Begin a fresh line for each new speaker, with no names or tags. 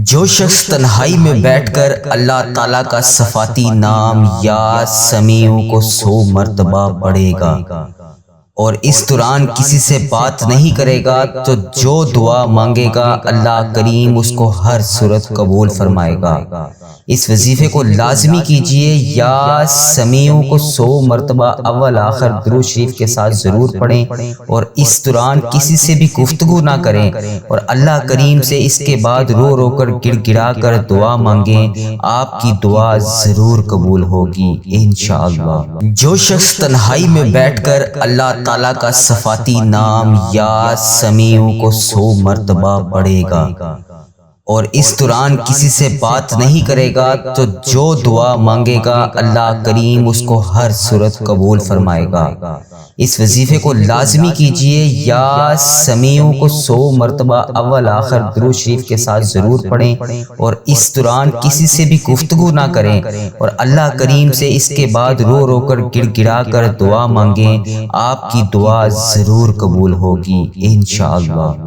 جو شخص تنہائی میں بیٹھ کر اللہ تعالیٰ کا صفاتی نام یا سمیع کو 100 مرتبہ پڑھے گا اور اس دوران کسی سے بات نہیں کرے گا تو جو دعا مانگے گا اللہ کریم اس کو ہر صورت قبول فرمائے گا۔ اس وظیفے کو لازمی کیجئے۔ یا سمیع کو 100 مرتبہ اول آخر درود شریف کے ساتھ ضرور پڑھیں اور اس دوران کسی سے بھی گفتگو نہ کریں اور اللہ کریم سے اس کے بعد رو رو کر گڑ گڑا کر دعا مانگیں، آپ کی دعا ضرور قبول ہوگی انشاءاللہ۔ جو شخص تنہائی میں بیٹھ کر اللہ تعالیٰ کا صفاتی نام یا سمیع کو 100 مرتبہ پڑھے گا اور اس دوران کسی سے بات نہیں کرے گا تو جو دعا مانگے گا اللہ کریم اس کو ہر صورت قبول فرمائے گا۔ اس وظیفے کو لازمی کیجئے۔ یا سمیع کو 100 مرتبہ اول آخر درود شریف کے ساتھ ضرور پڑھیں اور اس دوران کسی سے بھی گفتگو نہ کریں اور اللہ کریم سے اس کے بعد رو رو کر گڑ گڑا کر دعا مانگیں، آپ کی دعا ضرور قبول ہوگی انشاءاللہ۔